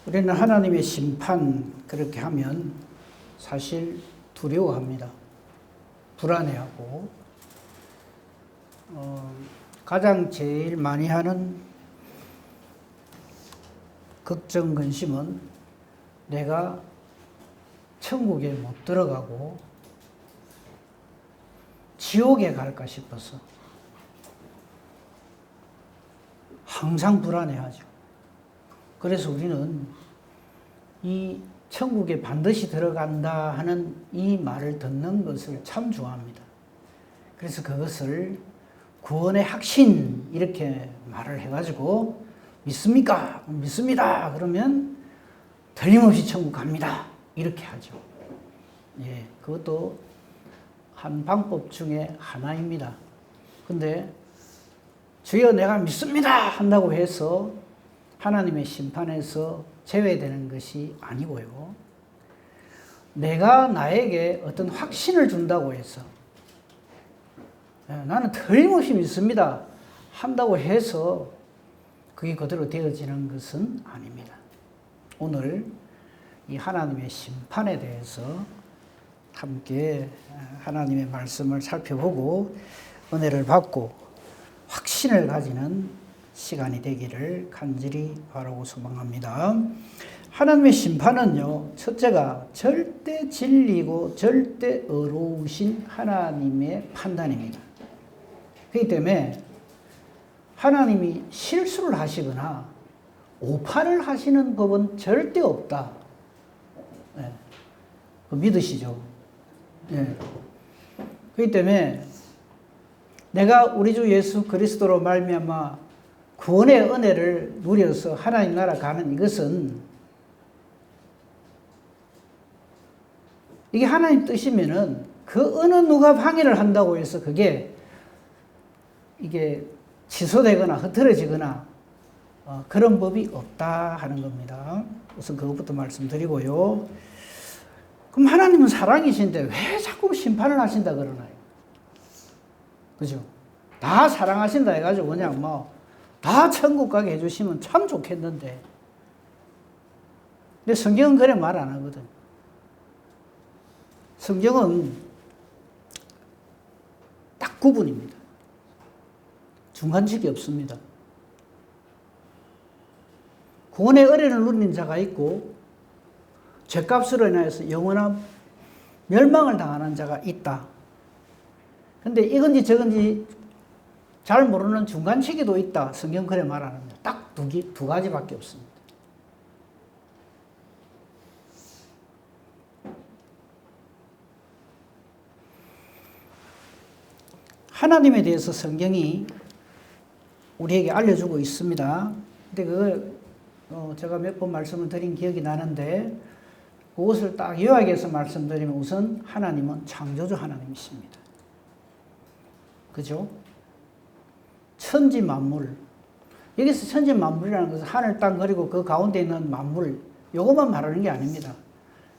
우리는 하나님의 심판 그렇게 하면 사실 두려워합니다. 불안해하고 가장 제일 많이 하는 걱정, 근심은 내가 천국에 못 들어가고 지옥에 갈까 싶어서 항상 불안해하죠. 그래서 우리는 이 천국에 반드시 들어간다 하는 이 말을 듣는 것을 참 좋아합니다. 그래서 그것을 구원의 확신 이렇게 말을 해가지고 믿습니까? 믿습니다. 그러면 틀림없이 천국 갑니다. 이렇게 하죠. 예, 그것도 한 방법 중에 하나입니다. 근데 주여 내가 믿습니다 한다고 해서 하나님의 심판에서 제외되는 것이 아니고요. 내가 나에게 어떤 확신을 준다고 해서 나는 틀림없이 믿습니다 한다고 해서 그게 그대로 되어지는 것은 아닙니다. 오늘 이 하나님의 심판에 대해서 함께 하나님의 말씀을 살펴보고 은혜를 받고 확신을 가지는 시간이 되기를 간절히 바라고 소망합니다. 하나님의 심판은요, 첫째가 절대 진리고 절대 의로우신 하나님의 판단입니다. 그렇기 때문에 하나님이 실수를 하시거나 오판을 하시는 법은 절대 없다. 네. 믿으시죠? 네. 그렇기 때문에 내가 우리 주 예수 그리스도로 말미암아 구원의 은혜를 누려서 하나님 나라 가는 이것은 이게 하나님 뜻이면은 그 어느 누가 방해를 한다고 해서 이게 취소되거나 흐트러지거나 그런 법이 없다 하는 겁니다. 우선 그것부터 말씀드리고요. 그럼 하나님은 사랑이신데 왜 자꾸 심판을 하신다 그러나요? 그죠? 다 사랑하신다 해가지고 그냥 다 천국 가게 해주시면 참 좋겠는데. 근데 성경은 그래 말 안 하거든. 성경은 딱 구분입니다. 중간직이 없습니다. 구원의 은혜를 누린 자가 있고 죄값으로 인하여서 영원한 멸망을 당하는 자가 있다. 근데 이건지 저건지 잘 모르는 중간치기도 있다. 성경 그래 말 안 합니다. 딱 두 가지밖에 없습니다. 하나님에 대해서 성경이 우리에게 알려주고 있습니다. 근데 그걸 제가 몇 번 말씀을 드린 기억이 나는데 그것을 딱 요약해서 말씀드리면 우선 하나님은 창조주 하나님이십니다. 그죠? 천지 만물. 여기서 천지 만물이라는 것은 하늘, 땅, 그리고 그 가운데 있는 만물, 요것만 말하는 게 아닙니다.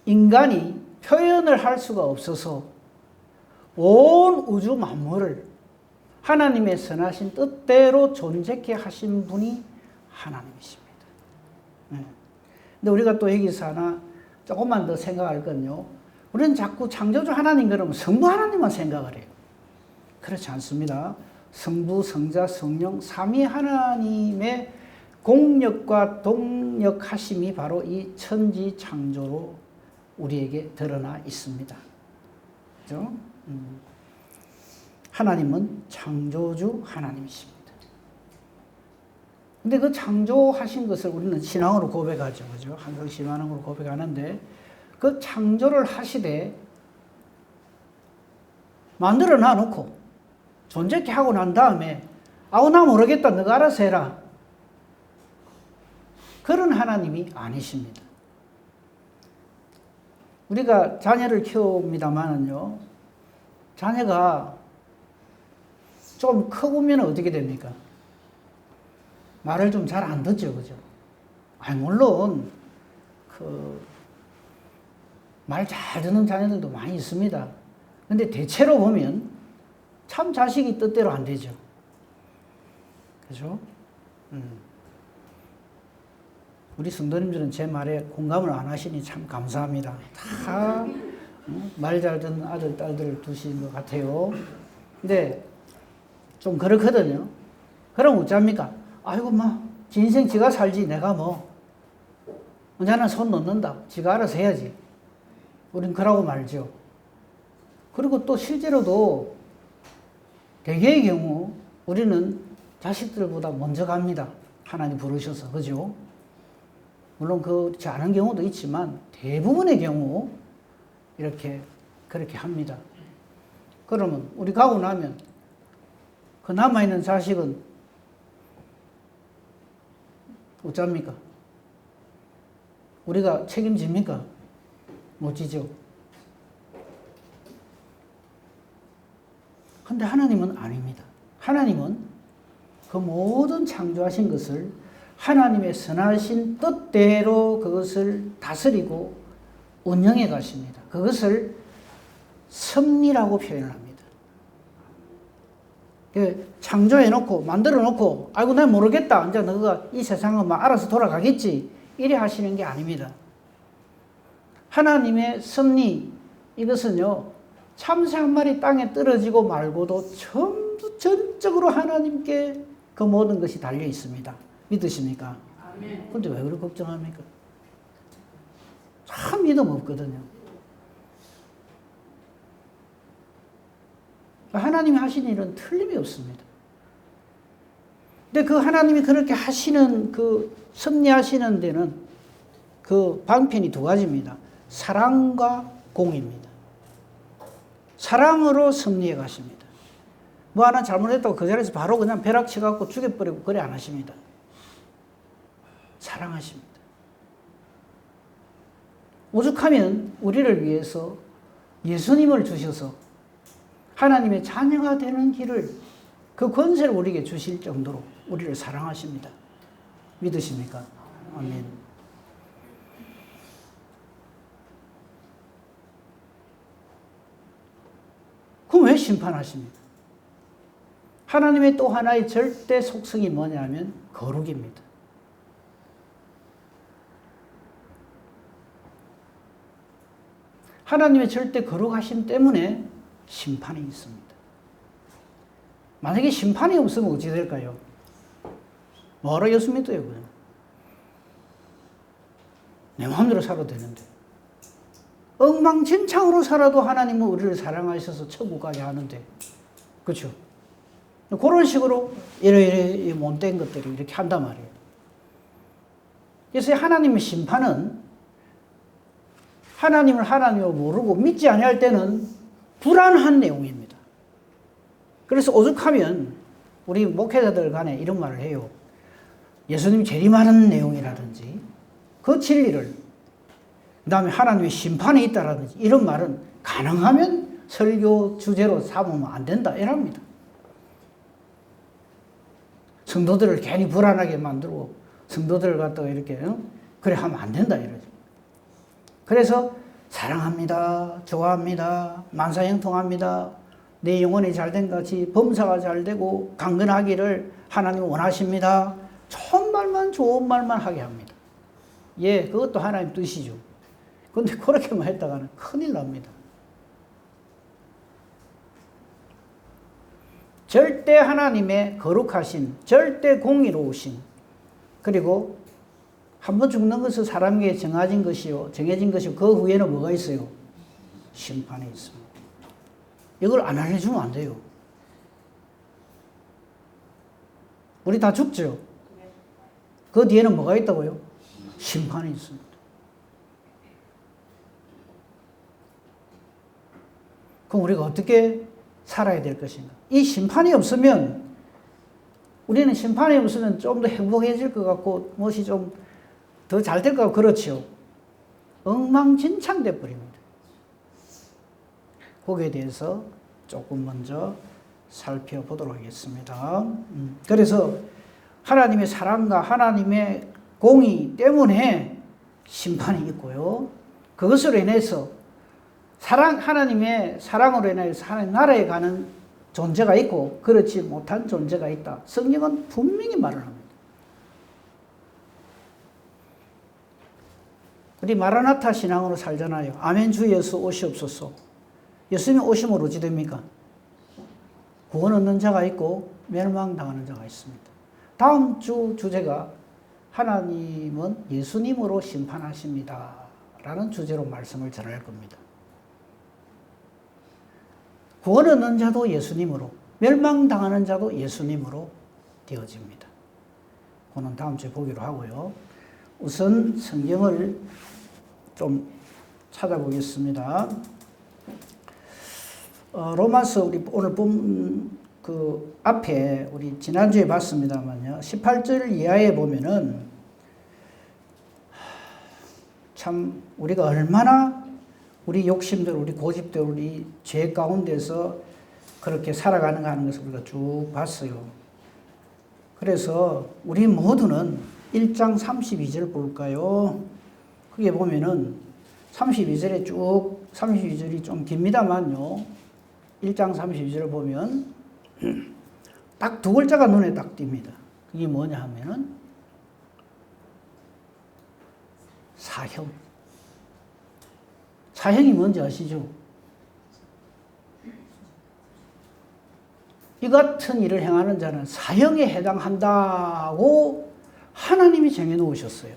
인간이 표현을 할 수가 없어서 온 우주 만물을 하나님의 선하신 뜻대로 존재케 하신 분이 하나님이십니다. 근데 우리가 또 여기서 하나 조금만 더 생각할 건요. 우리는 자꾸 창조주 하나님 그러면 성부 하나님만 생각을 해요. 그렇지 않습니다. 성부, 성자, 성령, 삼위 하나님의 공력과 동력하심이 바로 이 천지 창조로 우리에게 드러나 있습니다. 그죠? 하나님은 창조주 하나님이십니다. 근데 그 창조하신 것을 우리는 신앙으로 고백하죠. 그죠? 항상 신앙으로 고백하는데 그 창조를 하시되 만들어 놔놓고 존재케 하고 난 다음에 나 모르겠다. 너가 알아서 해라. 그런 하나님이 아니십니다. 우리가 자녀를 키웁니다마는요. 자녀가 좀 크고면 어떻게 됩니까? 말을 좀 잘 안 듣죠. 그죠? 물론 말 잘 듣는 자녀들도 많이 있습니다. 근데 대체로 보면 참 자식이 뜻대로 안 되죠. 그죠? 우리 성도님들은 제 말에 공감을 안 하시니 참 감사합니다. 다 말 잘 듣는 아들, 딸들을 두신 것 같아요. 근데 좀 그렇거든요. 그럼 어쩝니까? 아이고, 지 인생 지가 살지. 내가 언제나 손 놓는다. 지가 알아서 해야지. 우린 그러고 말죠. 그리고 또 실제로도 대개의 경우 우리는 자식들보다 먼저 갑니다. 하나님 부르셔서. 그죠? 물론 그렇지 않은 경우도 있지만 대부분의 경우 그렇게 합니다. 그러면 우리 가고 나면 그 남아있는 자식은 어쩝니까? 우리가 책임집니까? 못 지죠. 근데 하나님은 아닙니다. 하나님은 그 모든 창조하신 것을 하나님의 선하신 뜻대로 그것을 다스리고 운영해 가십니다. 그것을 섭리라고 표현합니다. 창조해 놓고 만들어 놓고 아이고 난 모르겠다. 이제 너가 이 세상은 알아서 돌아가겠지. 이래 하시는 게 아닙니다. 하나님의 섭리 이것은요. 참새 한 마리 땅에 떨어지고 말고도 전부 전적으로 하나님께 그 모든 것이 달려 있습니다. 믿으십니까? 그런데 왜 그렇게 걱정합니까? 참 믿음 없거든요. 하나님이 하신 일은 틀림이 없습니다. 근데 그 하나님이 그렇게 하시는 그 섭리하시는 데는 그 방편이 두 가지입니다. 사랑과 공입니다. 사랑으로 섭리해 가십니다. 뭐 하나 잘못했다고 그 자리에서 바로 그냥 벼락 쳐갖고 죽여버리고 그래 안 하십니다. 사랑하십니다. 오죽하면 우리를 위해서 예수님을 주셔서 하나님의 자녀가 되는 길을 그 권세를 우리에게 주실 정도로 우리를 사랑하십니다. 믿으십니까? 아멘. 그럼 왜 심판하십니까? 하나님의 또 하나의 절대 속성이 뭐냐면 거룩입니다. 하나님의 절대 거룩하심 때문에 심판이 있습니다. 만약에 심판이 없으면 어찌 될까요? 뭐하러 예수 믿어요, 그냥. 내 마음대로 살아도 되는데. 엉망진창으로 살아도 하나님은 우리를 사랑하셔서 천국 가게 하는데. 그렇죠? 그런 식으로 이래 못된 것들이 이렇게 한단 말이에요. 그래서 하나님의 심판은 하나님을 하나님으로 모르고 믿지 아니할 때는 불안한 내용입니다. 그래서 오죽하면 우리 목회자들 간에 이런 말을 해요. 예수님이 재림하는 내용이라든지 그 진리를 그 다음에 하나님의 심판이 있다라든지 이런 말은 가능하면 설교 주제로 삼으면 안 된다 이랍니다. 성도들을 괜히 불안하게 만들고 성도들을 갖다가 이렇게 그래 하면 안 된다 이러죠. 그래서 사랑합니다. 좋아합니다. 만사형통합니다. 내 영혼이 잘된 같이 범사가 잘되고 강건하기를 하나님 원하십니다. 좋은 말만 하게 합니다. 예, 그것도 하나님 뜻이죠. 그런데 그렇게만 했다가는 큰일 납니다. 절대 하나님의 거룩하신, 절대 공의로우신, 그리고 한번 죽는 것은 사람에게 정해진 것이요. 그 후에는 뭐가 있어요? 심판이 있습니다. 이걸 안 알려주면 안 돼요. 우리 다 죽죠? 그 뒤에는 뭐가 있다고요? 심판이 있습니다. 그럼 우리가 어떻게 살아야 될 것인가? 이 심판이 없으면 우리는 심판이 없으면 좀 더 행복해질 것 같고 무엇이 좀 더 잘 될 것 같고 그렇죠. 엉망진창 돼버립니다. 거기에 대해서 조금 먼저 살펴보도록 하겠습니다. 그래서 하나님의 사랑과 하나님의 공의 때문에 심판이 있고요. 그것으로 인해서 하나님의 사랑으로 인해서 하나님 나라에 가는 존재가 있고 그렇지 못한 존재가 있다. 성경은 분명히 말을 합니다. 우리 마라나타 신앙으로 살잖아요. 아멘 주 예수 오시옵소서. 예수님이 오시면 어찌 됩니까? 구원 얻는 자가 있고 멸망당하는 자가 있습니다. 다음 주 주제가 하나님은 예수님으로 심판하십니다. 라는 주제로 말씀을 전할 겁니다. 구원 얻는 자도 예수님으로, 멸망당하는 자도 예수님으로 되어집니다. 그거는 다음 주에 보기로 하고요. 우선 성경을 좀 찾아보겠습니다. 로마서 우리 오늘 본 그 앞에 우리 지난주에 봤습니다만요. 18절 이하에 보면은 참 우리가 얼마나 우리 욕심대로 우리 고집대로 우리 죄 가운데서 그렇게 살아가는가 하는 것을 우리가 쭉 봤어요. 그래서 우리 모두는 1장 32절 볼까요? 그게 보면은 32절에 쭉 32절이 좀 깁니다만요. 1장 32절을 보면 딱 두 글자가 눈에 딱 띕니다. 그게 뭐냐 하면은 사형. 사형이 뭔지 아시죠? 이 같은 일을 행하는 자는 사형에 해당한다고 하나님이 정해놓으셨어요.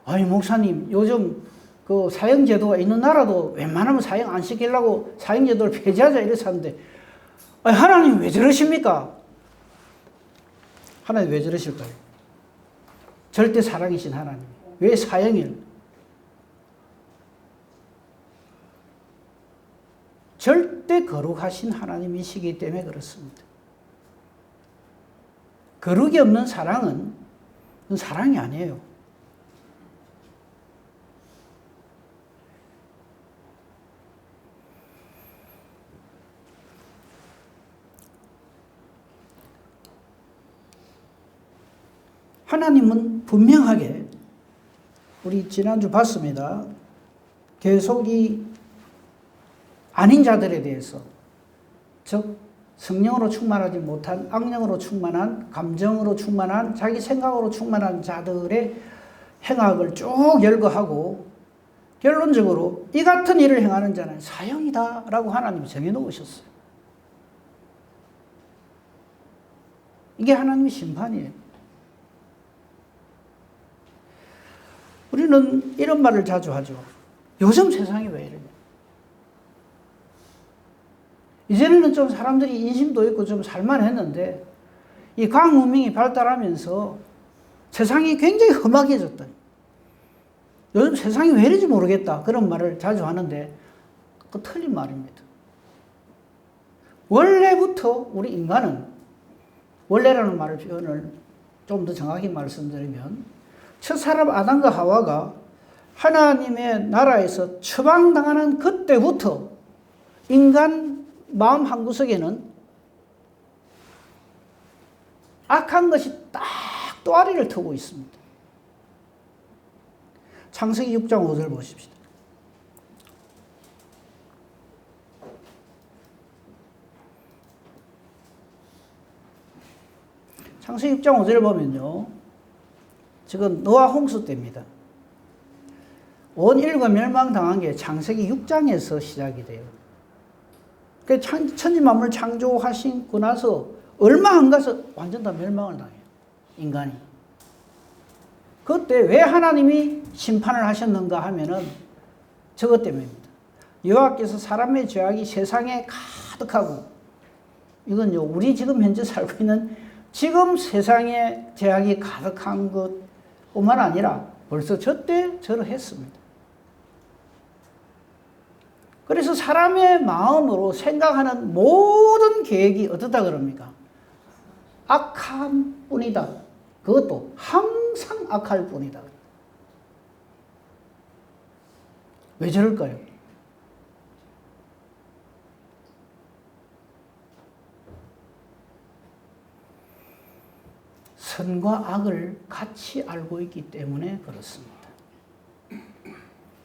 아니 목사님 요즘 그 사형제도가 있는 나라도 웬만하면 사형 안 시키려고 사형제도를 폐지하자 이랬었는데 아니 하나님 왜 저러십니까? 하나님 왜 저러실까요? 절대 사랑이신 하나님 왜 사형을? 절대 거룩하신 하나님이시기 때문에 그렇습니다. 거룩이 없는 사랑은 사랑이 아니에요. 하나님은 분명하게 우리 지난주 봤습니다. 계속 이 아닌 자들에 대해서 즉 성령으로 충만하지 못한 악령으로 충만한 감정으로 충만한 자기 생각으로 충만한 자들의 행악을 쭉 열거하고 결론적으로 이 같은 일을 행하는 자는 사형이다 라고 하나님이 정해놓으셨어요. 이게 하나님의 심판이에요. 우리는 이런 말을 자주 하죠. 요즘 세상이 왜 이러냐. 이전에는 좀 사람들이 인심도 있고 좀 살만했는데 이 과학 문명이 발달하면서 세상이 굉장히 험악해졌다. 요즘 세상이 왜 이런지 모르겠다. 그런 말을 자주 하는데 그 틀린 말입니다. 원래부터 우리 인간은 원래라는 말을 표현을 좀 더 정확히 말씀드리면 첫사람 아담과 하와가 하나님의 나라에서 처방당하는 그때부터 인간 마음 한구석에는 악한 것이 딱 또아리를 트고 있습니다. 창세기 6장 5절 보십시다. 창세기 6장 5절을 보면요. 지금 노아 홍수 때입니다. 온 인류가 멸망당한 게 창세기 6장에서 시작이 돼요. 그 천지만물 창조하시고 나서 얼마 안 가서 완전 다 멸망을 당해요. 인간이. 그때 왜 하나님이 심판을 하셨는가 하면은 저것 때문입니다. 여호와께서 사람의 죄악이 세상에 가득하고 이건요 우리 지금 현재 살고 있는 지금 세상에 죄악이 가득한 것뿐만 아니라 벌써 저때 저러했습니다. 그래서 사람의 마음으로 생각하는 모든 계획이 어떻다 그럽니까? 악한 뿐이다. 그것도 항상 악할 뿐이다. 왜 저럴까요? 선과 악을 같이 알고 있기 때문에 그렇습니다.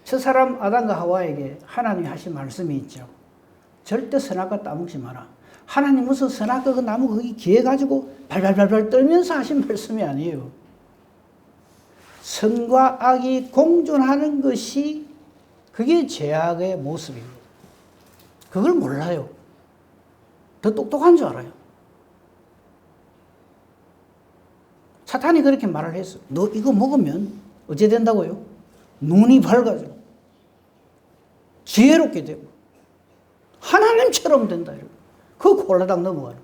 첫사람 아담과 하와에게 하나님이 하신 말씀이 있죠. 절대 선악과 따먹지 마라. 하나님 무슨 선악과 그 나무 거기 기에 가지고 발발발발 떨면서 하신 말씀이 아니에요. 선과 악이 공존하는 것이 그게 죄악의 모습입니다. 그걸 몰라요. 더 똑똑한 줄 알아요. 사탄이 그렇게 말을 했어. 너 이거 먹으면 어째 된다고요? 눈이 밝아지고 지혜롭게 되고 하나님처럼 된다. 그 홀라당 넘어가는.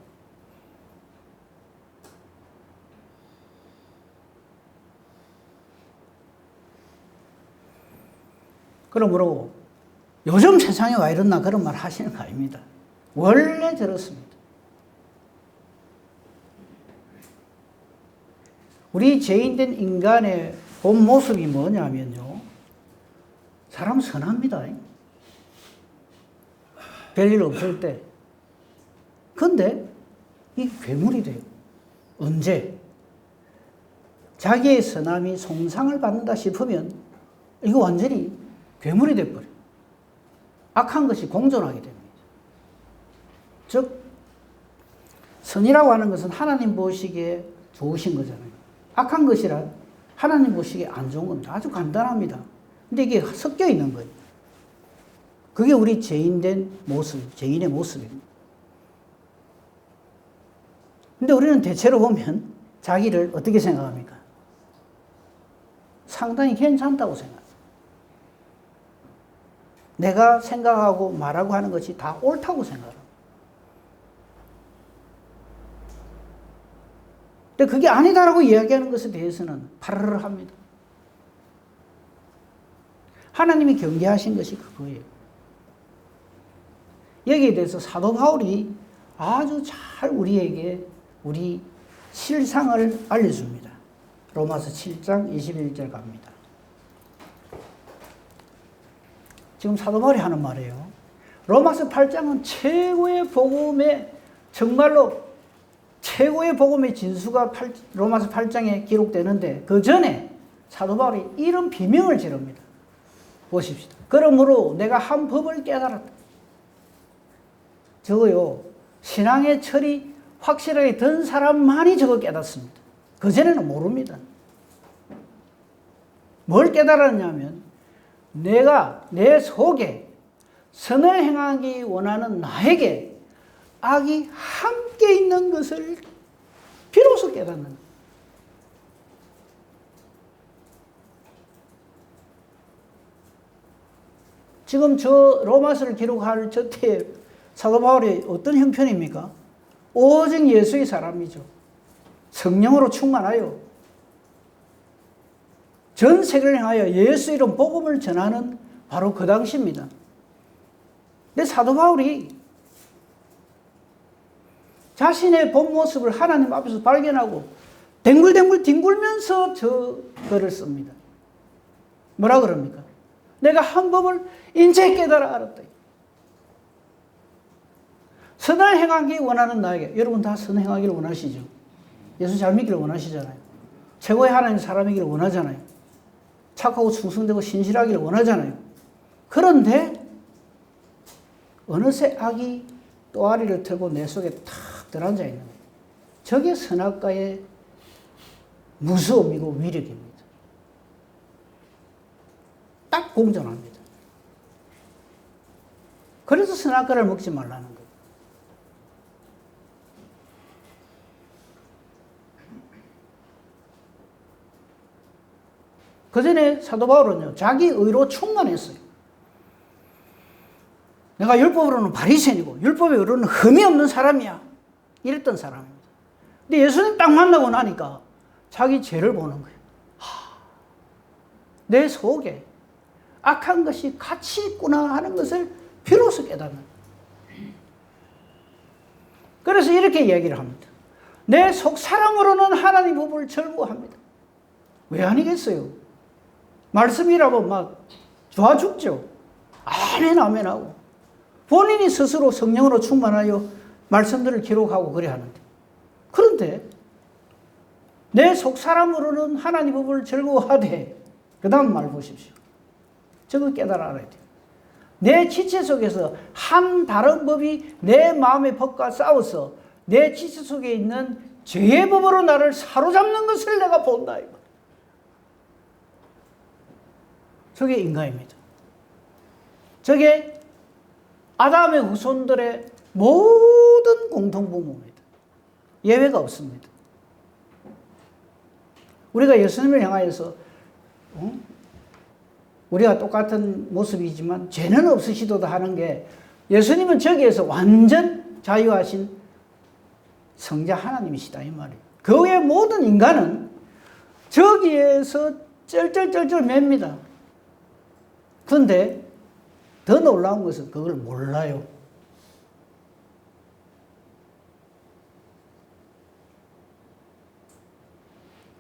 그러므로 요즘 세상에 와 이랬나 그런 말 하시는 거 아닙니다. 원래 들었습니다. 우리 죄인된 인간의 본 모습이 뭐냐면요. 사람 선합니다. 별일 없을 때. 근데 이 괴물이 돼요. 언제? 자기의 선함이 손상을 받는다 싶으면 이거 완전히 괴물이 돼버려요. 악한 것이 공존하게 됩니다. 즉 선이라고 하는 것은 하나님 보시기에 좋으신 거잖아요. 악한 것이란 하나님 보시기에 안 좋은 겁니다. 아주 간단합니다. 근데 이게 섞여 있는 거예요. 그게 우리 죄인된 모습, 죄인의 모습입니다. 근데 우리는 대체로 보면 자기를 어떻게 생각합니까? 상당히 괜찮다고 생각합니다. 내가 생각하고 말하고 하는 것이 다 옳다고 생각합니다. 근데 그게 아니다라고 이야기하는 것에 대해서는 파르르 합니다. 하나님이 경계하신 것이 그거예요. 여기에 대해서 사도 바울이 아주 잘 우리에게 우리 실상을 알려줍니다. 로마서 7장 21절 갑니다. 지금 사도 바울이 하는 말이에요. 로마서 8장은 최고의 복음의 정말로 최고의 복음의 진수가 로마서 8장에 기록되는데 그 전에 사도 바울이 이런 비명을 지릅니다. 보십시다. 그러므로 내가 한 법을 깨달았다. 저거요. 신앙의 철이 확실하게 든 사람만이 저거 깨닫습니다. 그전에는 모릅니다. 뭘 깨달았냐면 내가 내 속에 선을 행하기 원하는 나에게 악이 함께 있는 것을 비로소 깨닫는 거예요. 지금 저 로마서를 기록할 저때 사도 바울이 어떤 형편입니까? 오직 예수의 사람이죠. 성령으로 충만하여 전 세계를 향하여 예수 이름 복음을 전하는 바로 그 당시입니다. 근데 사도 바울이 자신의 본 모습을 하나님 앞에서 발견하고 뒹굴뒹굴 뒹굴면서 저 글을 씁니다. 뭐라 그럽니까? 내가 한 법을 인제 깨달아 알았다. 선을 행하기 원하는 나에게, 여러분 다 선 행하기를 원하시죠? 예수 잘 믿기를 원하시잖아요. 최고의 하나님 사람이기를 원하잖아요. 착하고 충성되고 신실하기를 원하잖아요. 그런데 어느새 악이 또아리를 틀고 내 속에 탁 들어앉아 있는 거예요. 저게 선악과의 무서움이고 위력입니다. 딱 공존합니다. 그래서 선악과를 먹지 말라는 거예요. 그 전에 사도 바울은요, 자기 의로 충만했어요. 내가 율법으로는 바리새인이고 율법의 의로는 흠이 없는 사람이야. 이랬던 사람입니다. 근데 예수님 딱 만나고 나니까 자기 죄를 보는 거예요. 내 속에 악한 것이 같이 있구나 하는 것을 비로소 깨닫는 거예요. 그래서 이렇게 이야기를 합니다. 내 속 사람으로는 하나님 법을 절구합니다. 왜 아니겠어요? 말씀이라고 막 좋아 죽죠. 아멘 아멘 하고 본인이 스스로 성령으로 충만하여 말씀들을 기록하고 그래 하는데, 그런데 내 속 사람으로는 하나님 법을 즐거워하되, 그 다음 말 보십시오. 저거 깨달아 알아야 돼요. 내 지체 속에서 한 다른 법이 내 마음의 법과 싸워서 내 지체 속에 있는 죄의 법으로 나를 사로잡는 것을 내가 본다. 저게 인간입니다. 저게 아담의 후손들의 모든 공통분모입니다. 예외가 없습니다. 우리가 예수님을 향하여서 우리가 똑같은 모습이지만 죄는 없으시도다 하는 게 예수님은 저기에서 완전 자유하신 성자 하나님이시다 이 말이에요. 그 외의 모든 인간은 저기에서 쩔쩔쩔쩔 맵니다. 그런데 더 놀라운 것은 그걸 몰라요.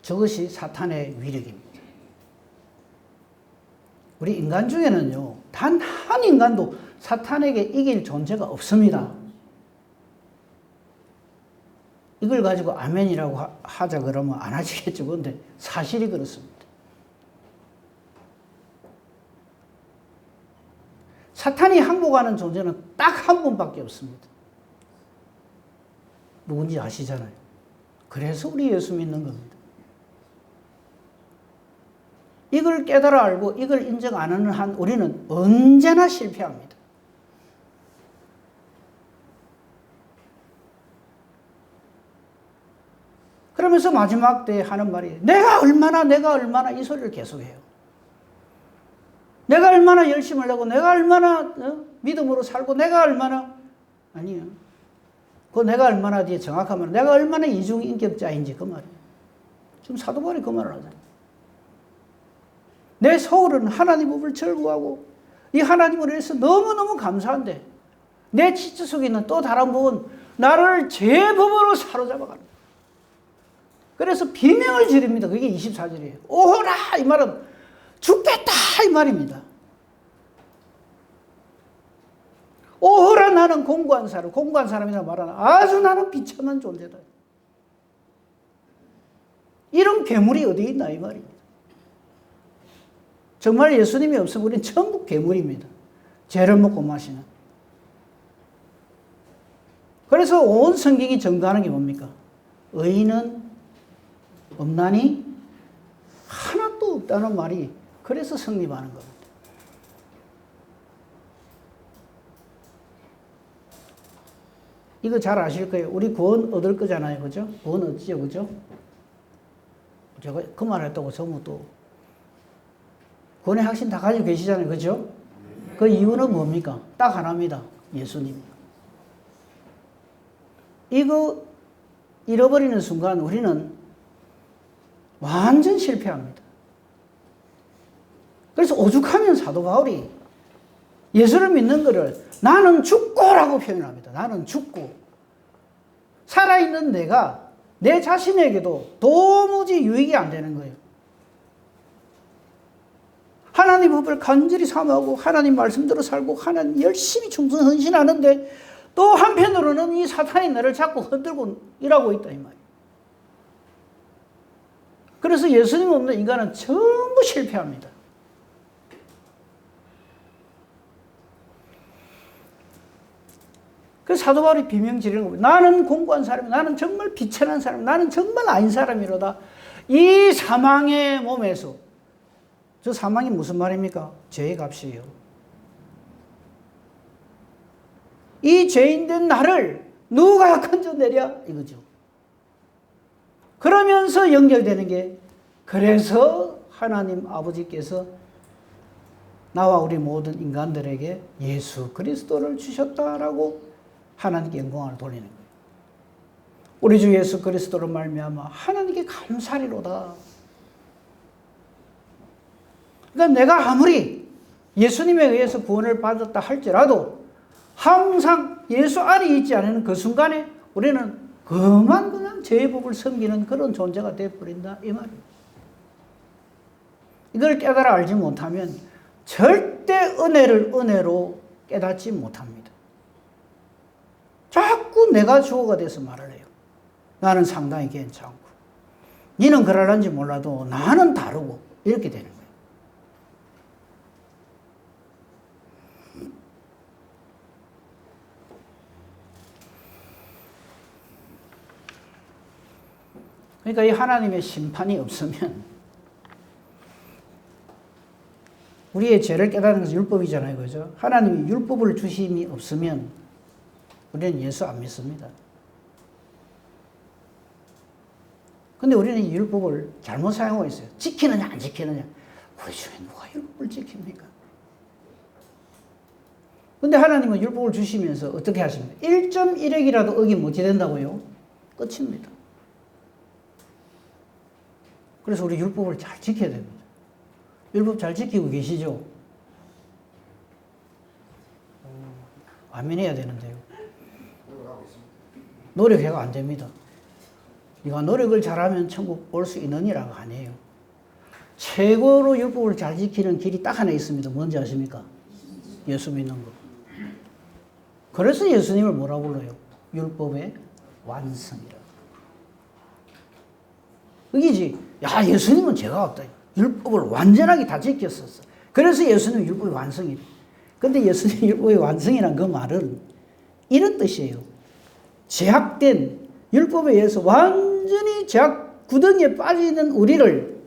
저것이 사탄의 위력입니다. 우리 인간 중에는요, 단 한 인간도 사탄에게 이길 존재가 없습니다. 이걸 가지고 아멘이라고 하자 그러면 안 하시겠죠. 그런데 사실이 그렇습니다. 사탄이 항복하는 존재는 딱 한 분밖에 없습니다. 누군지 아시잖아요. 그래서 우리 예수 믿는 겁니다. 이걸 깨달아 알고 이걸 인정 안 하는 한 우리는 언제나 실패합니다. 그러면서 마지막 때 하는 말이 내가 얼마나 이 소리를 계속해요. 내가 얼마나 열심을 내고 내가 얼마나 믿음으로 살고 내가 얼마나 아니요. 그 내가 얼마나 뒤에 정확하면 내가 얼마나 이중인격자인지 그 말이에요. 지금 사도 바울이 그 말을 하잖아요. 내 소울은 하나님 법을 절구하고 이 하나님을 위해서 너무너무 감사한데 내 지체 속에 있는 또 다른 부분 나를 제 법으로 사로잡아가는 거예요. 그래서 비명을 지릅니다. 그게 24절이에요. 오호라 이 말은 죽겠다 이 말입니다. 오호라 나는 공고한 사람이라 말하나 아주 나는 비참한 존재다. 이런 괴물이 어디 있나 이 말입니다. 정말 예수님이 없으면 우리는 전부 괴물입니다. 죄를 먹고 마시는. 그래서 온 성경이 전가하는 게 뭡니까? 의인은 없나니 하나도 없다는 말이 그래서 성립하는 겁니다. 이거 잘 아실 거예요. 우리 구원 얻을 거잖아요. 그죠? 구원 얻지요. 그죠? 제가 그 말 했다고 전부 또 구원의 확신 다 가지고 계시잖아요. 그죠? 그 이유는 뭡니까? 딱 하나입니다. 예수님. 이거 잃어버리는 순간 우리는 완전 실패합니다. 그래서 오죽하면 사도 바울이 예수를 믿는 것을 나는 죽고라고 표현합니다. 나는 죽고. 살아있는 내가 내 자신에게도 도무지 유익이 안 되는 거예요. 하나님 법을 간절히 사모하고 하나님 말씀대로 살고 하나님 열심히 충성 헌신하는데 또 한편으로는 이 사탄이 나를 자꾸 흔들고 일하고 있다 이 말이에요. 그래서 예수님 없는 인간은 전부 실패합니다. 그래서 사도 바울이 비명 지르는 겁니다. 나는 공고한 사람이다. 나는 정말 비천한 사람, 나는 정말 아닌 사람이로다. 이 사망의 몸에서 저 사망이 무슨 말입니까? 죄의 값이에요. 이 죄인된 나를 누가 건져내랴? 이거죠. 그러면서 연결되는 게 그래서 하나님 아버지께서 나와 우리 모든 인간들에게 예수 그리스도를 주셨다라고 하나님께 영광을 돌리는 거예요. 우리 주 예수 그리스도로 말미암아 하나님께 감사리로다. 그러니까 내가 아무리 예수님에 의해서 구원을 받았다 할지라도 항상 예수 안에 있지 않은 그 순간에 우리는 그냥 죄의 법을 섬기는 그런 존재가 되어버린다 이 말이에요. 이걸 깨달아 알지 못하면 절대 은혜를 은혜로 깨닫지 못합니다. 자꾸 내가 주어가 돼서 말을 해요. 나는 상당히 괜찮고 니는 그럴런지 몰라도 나는 다르고 이렇게 되는 거예요. 그러니까 이 하나님의 심판이 없으면 우리의 죄를 깨닫는 것은 율법이잖아요. 그죠? 하나님이 율법을 주심이 없으면 우리는 예수 안 믿습니다. 근데 우리는 이 율법을 잘못 사용하고 있어요. 지키느냐 안 지키느냐. 우리 중에 누가 율법을 지킵니까? 근데 하나님은 율법을 주시면서 어떻게 하십니까? 1.1핵이라도 어기면 어찌 된다고요? 끝입니다. 그래서 우리 율법을 잘 지켜야 됩니다. 율법 잘 지키고 계시죠? 아멘해야 되는데요. 노력해가 안 됩니다. 네가 노력을 잘하면 천국 올 수 있느니라고 아니에요. 최고로 율법을 잘 지키는 길이 딱 하나 있습니다. 뭔지 아십니까? 예수 믿는 거. 그래서 예수님을 뭐라 불러요? 율법의 완성이라. 그게지. 야, 예수님은 죄가 없다. 율법을 완전하게 다 지켰었어. 그래서 예수님은 율법의 완성이래. 근데 예수님 율법의 완성이란 그 말은 이런 뜻이에요. 제약된 율법에 의해서 완전히 제약 구덩이에 빠지는 우리를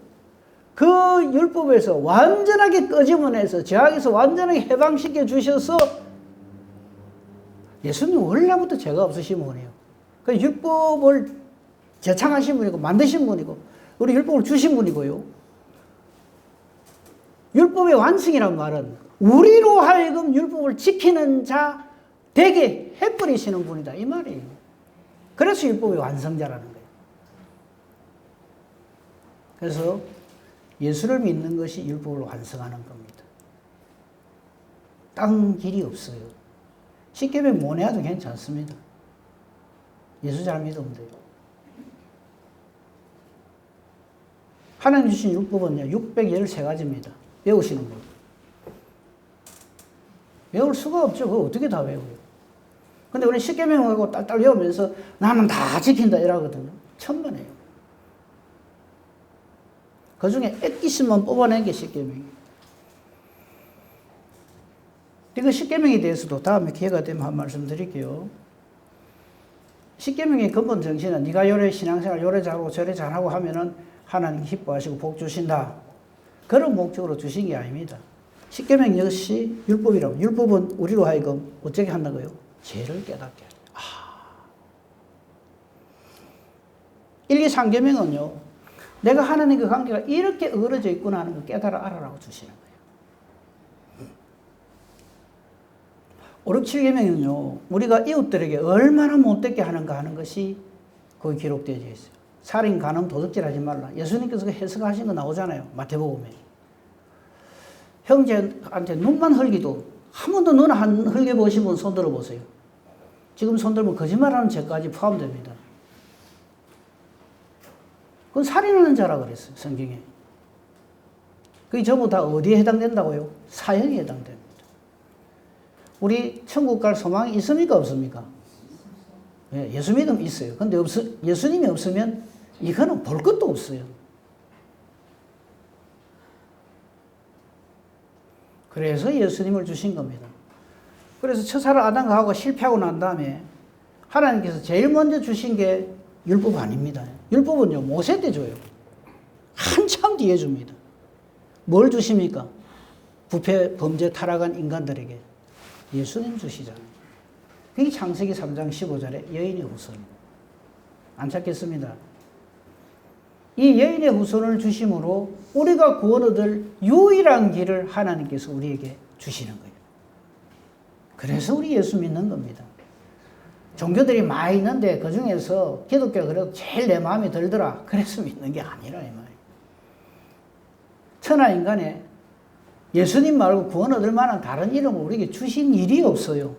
그 율법에서 완전하게 끄집어내서 제약에서 완전하게 해방시켜 주셔서 예수님은 원래부터 죄가 없으신 분이에요. 그 율법을 제창하신 분이고 만드신 분이고 우리 율법을 주신 분이고요. 율법의 완성이란 말은 우리로 하여금 율법을 지키는 자 되게 해버리시는 분이다 이 말이에요. 그래서 율법의 완성자라는 거예요. 그래서 예수를 믿는 것이 율법을 완성하는 겁니다. 딴 길이 없어요. 십계명 못 해도 괜찮습니다. 예수 잘 믿으면 돼요. 하나님 주신 율법은요 613가지입니다. 외우시는 분. 외울 수가 없죠. 그걸 어떻게 다 외워요. 근데 우리 십계명하고 딸딸 외우면서 나는 다 지킨다 이러거든요. 천만에요. 그 중에 액기스만 뽑아낸 게 십계명이에요. 그 십계명에 대해서도 다음에 기회가 되면 한 말씀 드릴게요. 십계명의 근본 정신은 네가 요래 신앙생활 요래 잘하고 저래 잘하고 하면은 하나님 기뻐하시고 복 주신다. 그런 목적으로 주신 게 아닙니다. 십계명 역시 율법이라고. 율법은 우리로 하여금 어떻게 한다고요? 죄를 깨닫게 합니다. 1, 2, 3계명은요. 내가 하나님과 관계가 이렇게 어그러져 있구나 하는 걸 깨달아 알아라고 주시는 거예요. 5, 6, 7계명은요. 우리가 이웃들에게 얼마나 못되게 하는가 하는 것이 거기 기록되어 있어요. 살인, 간음, 도둑질 하지 말라. 예수님께서 해석하신 거 나오잖아요. 마태복음에. 형제한테 눈만 흘기도 한 번도 눈 안 흘겨보신 분 손 들어보세요. 지금 손 들면 거짓말하는 죄까지 포함됩니다. 그건 살인하는 자라 그랬어요. 성경에. 그게 전부 다 어디에 해당된다고요? 사형에 해당됩니다. 우리 천국 갈 소망이 있습니까? 없습니까? 예, 예수 믿음 있어요. 근데 예수님이 없으면 이거는 볼 것도 없어요. 그래서 예수님을 주신 겁니다. 그래서 첫사랑 아담과 하와가 실패하고 난 다음에 하나님께서 제일 먼저 주신 게 율법 아닙니다. 율법은요, 모세 때 줘요. 한참 뒤에 줍니다. 뭘 주십니까? 부패, 범죄, 타락한 인간들에게 예수님 주시잖아요. 그게 창세기 3장 15절에 여인의 후손. 안 찾겠습니다. 이 여인의 후손을 주심으로 우리가 구원 얻을 유일한 길을 하나님께서 우리에게 주시는 거예요. 그래서 우리 예수 믿는 겁니다. 종교들이 많이 있는데 그 중에서 기독교가 그래도 제일 내 마음에 들더라. 그래서 믿는 게 아니라 이 말이에요. 천하 인간에 예수님 말고 구원 얻을 만한 다른 이름을 우리에게 주신 일이 없어요.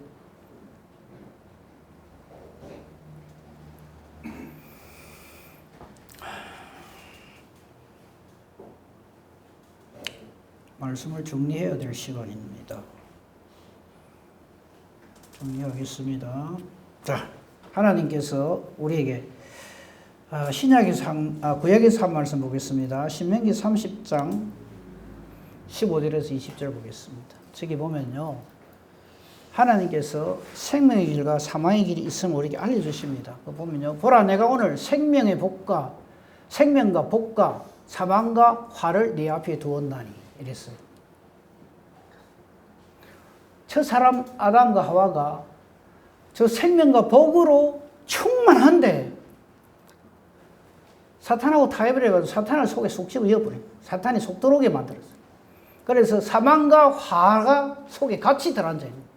말씀을 정리해야 될 시간입니다. 정리하겠습니다. 자, 하나님께서 우리에게 구약에서 한 말씀 보겠습니다. 신명기 30장 15절에서 20절 보겠습니다. 저기 보면요. 하나님께서 생명의 길과 사망의 길이 있음을 우리에게 알려주십니다. 보면요. 보라, 내가 오늘 생명과 복과 사망과 화를 네 앞에 두었나니. 이랬어요. 사람 아담과 하와가 저 생명과 복으로 충만한데 사탄하고 타협을 해가지고 사탄을 속에 속 집어넣어버려요. 사탄이 속 들어오게 만들었어요. 그래서 사망과 화가 속에 같이 들어앉아 있는 거예요.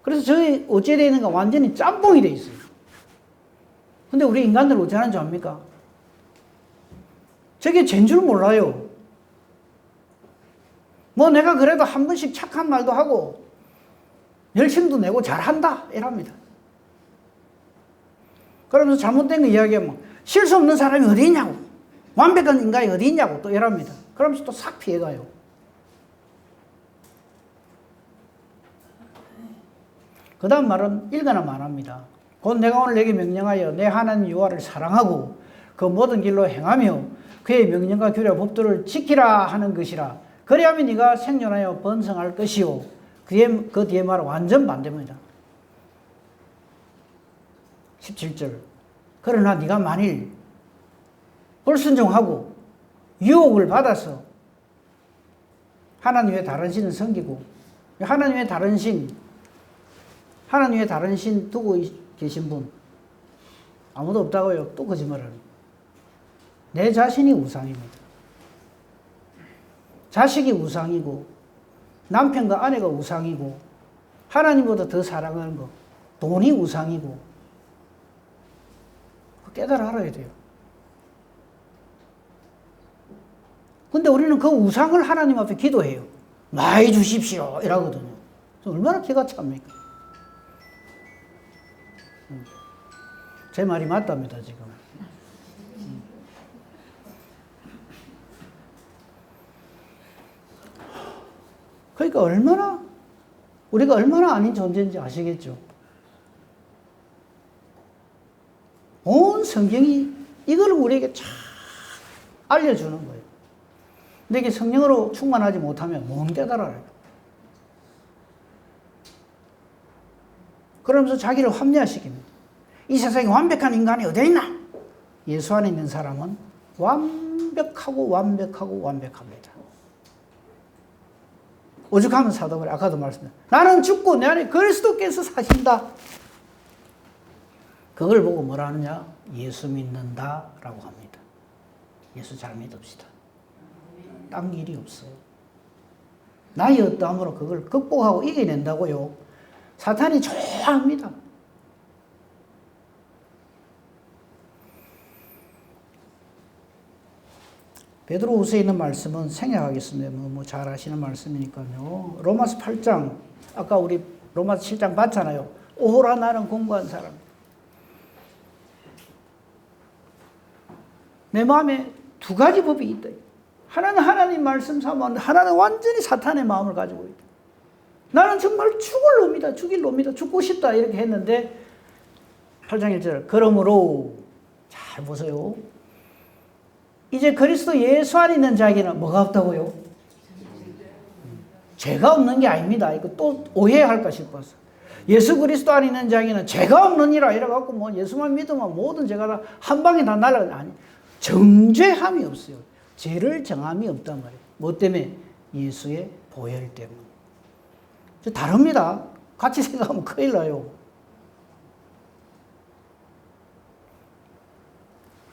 그래서 저희 어찌 되어 있는가 완전히 짬뽕이 되어 있어요. 근데 우리 인간들 어찌 하는 줄 압니까? 저게 죄인 줄 몰라요. 뭐 내가 그래도 한 번씩 착한 말도 하고 열심도 내고 잘한다 이랍니다. 그러면서 잘못된 거 이야기하면 실수 없는 사람이 어디 있냐고, 완벽한 인간이 어디 있냐고 또 이랍니다. 그러면서 또 싹 피해가요. 그 다음 말은 일거나 말합니다. 곧 내가 오늘 내게 명령하여 내 하나님 여호와를 사랑하고 그 모든 길로 행하며 그의 명령과 규례와 법도를 지키라 하는 것이라. 그리하면 네가 생존하여 번성할 것이요. 그 뒤에 말은 완전 반대입니다. 17절. 그러나 네가 만일 불순종하고 유혹을 받아서 하나님의 다른 신을 섬기고, 하나님의 다른 신 두고 계신 분 아무도 없다고요. 또 거짓말을. 내 자신이 우상입니다. 자식이 우상이고 남편과 아내가 우상이고 하나님보다 더 사랑하는 거 돈이 우상이고 깨달아 알아야 돼요. 근데 우리는 그 우상을 하나님 앞에 기도해요. 많이 주십시오 이러거든요. 얼마나 기가 찹니까? 제 말이 맞답니다 지금. 그러니까 우리가 얼마나 아닌 존재인지 아시겠죠? 온 성경이 이걸 우리에게 쫙 알려주는 거예요. 근데 이게 성령으로 충만하지 못하면 못 깨달아요. 그러면서 자기를 합리화시킵니다. 이 세상에 완벽한 인간이 어디 있나? 예수 안에 있는 사람은 완벽합니다. 오죽하면 사도바울이 아까도 말씀드렸죠. 나는 죽고 내 안에 그리스도께서 사신다. 그걸 보고 뭐라 하느냐? 예수 믿는다라고 합니다. 예수 잘 믿읍시다. 딴 길이 없어요. 나의 어떠함으로 그걸 극복하고 이겨낸다고요. 사탄이 좋아합니다. 베드로후서에 있는 말씀은 생략하겠습니다. 잘 아시는 말씀이니까요. 로마서 8장, 아까 우리 로마서 7장 봤잖아요. 오호라 나는 공부한 사람. 내 마음에 두 가지 법이 있다. 하나는 하나님 말씀 삼았는데 하나는 완전히 사탄의 마음을 가지고 있다. 나는 정말 죽일 놈이다. 죽고 싶다. 이렇게 했는데 8장 1절. 그러므로 잘 보세요. 이제 그리스도 예수 안에 있는 자에게는 뭐가 없다고요? 죄가 없는 게 아닙니다. 이거 또 오해할까 싶어서. 예수 그리스도 안에 있는 자에게는 죄가 없느니라 이래갖고 뭐 예수만 믿으면 모든 죄가 다 한 방에 다 날아가. 아니, 정죄함이 없어요. 죄를 정함이 없단 말이에요. 뭐 때문에? 예수의 보혈 때문에. 다릅니다. 같이 생각하면 큰일 나요.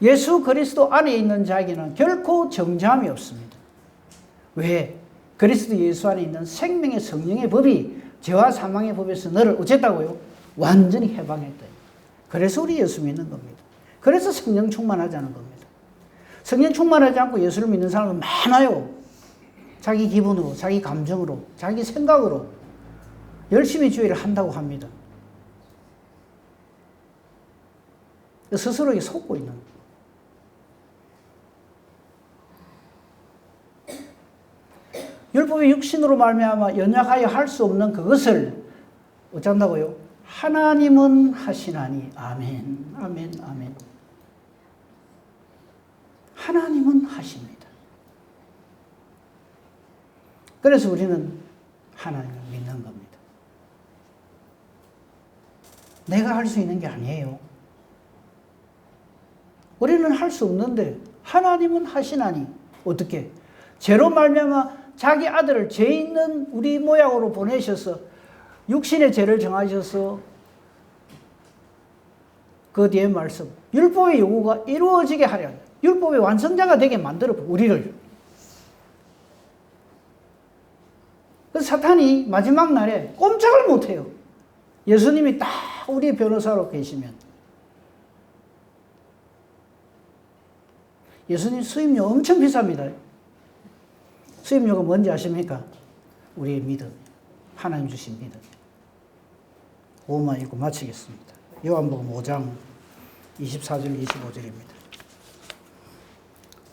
예수 그리스도 안에 있는 자에게는 결코 정죄함이 없습니다. 왜? 그리스도 예수 안에 있는 생명의 성령의 법이 죄와 사망의 법에서 너를 어쨌다고요? 완전히 해방했다. 그래서 우리 예수 믿는 겁니다. 그래서 성령 충만하자는 겁니다. 성령 충만하지 않고 예수를 믿는 사람은 많아요. 자기 기분으로, 자기 감정으로, 자기 생각으로 열심히 주의를 한다고 합니다. 스스로에게 속고 있는 거예요. 율법의 육신으로 말미암아 연약하여 할 수 없는 그것을 어쩐다고요? 하나님은 하시나니. 아멘, 아멘, 아멘. 하나님은 하십니다. 그래서 우리는 하나님을 믿는 겁니다. 내가 할 수 있는 게 아니에요. 우리는 할 수 없는데 하나님은 하시나니. 어떻게? 죄로 말미암아 자기 아들을 죄 있는 우리 모양으로 보내셔서 육신의 죄를 정하셔서 그 뒤에 말씀 율법의 요구가 이루어지게 하려 율법의 완성자가 되게 만들어 우리를. 그래서 사탄이 마지막 날에 꼼짝을 못해요. 예수님이 딱 우리의 변호사로 계시면. 예수님 수임료 엄청 비쌉니다. 수임료가 뭔지 아십니까? 우리의 믿음, 하나님 주신 믿음. 5만 읽고 마치겠습니다. 요한복음 5장 24절 25절입니다.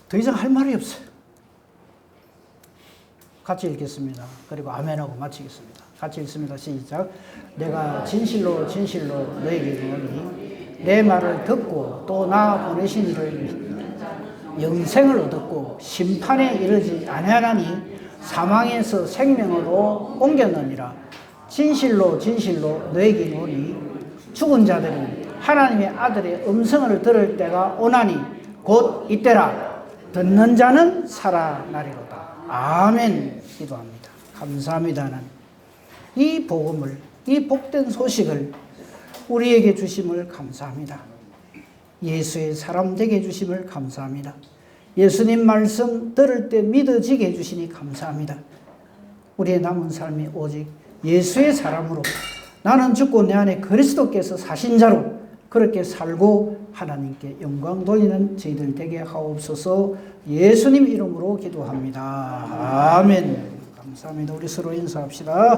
더 이상 할 말이 없어요. 같이 읽겠습니다. 그리고 아멘하고 마치겠습니다. 같이 읽습니다. 시작. 내가 진실로 진실로 너에게 이르노니 내 말을 듣고 또 나 보내신 이를 영생을 얻었고 심판에 이르지 아니하나니 사망에서 생명으로 옮겼느니라. 진실로 진실로 너에게 이르노니 죽은 자들이 하나님의 아들의 음성을 들을 때가 오나니 곧 이때라. 듣는 자는 살아나리로다. 아멘. 기도합니다. 감사합니다. 하나님. 이 복음을, 이 복된 소식을 우리에게 주심을 감사합니다. 예수의 사람 되게 해주심을 감사합니다. 예수님 말씀 들을 때 믿어지게 해주시니 감사합니다. 우리의 남은 삶이 오직 예수의 사람으로 나는 죽고 내 안에 그리스도께서 사신 자로 그렇게 살고 하나님께 영광 돌리는 저희들 되게 하옵소서. 예수님 이름으로 기도합니다. 아멘. 감사합니다. 우리 서로 인사합시다.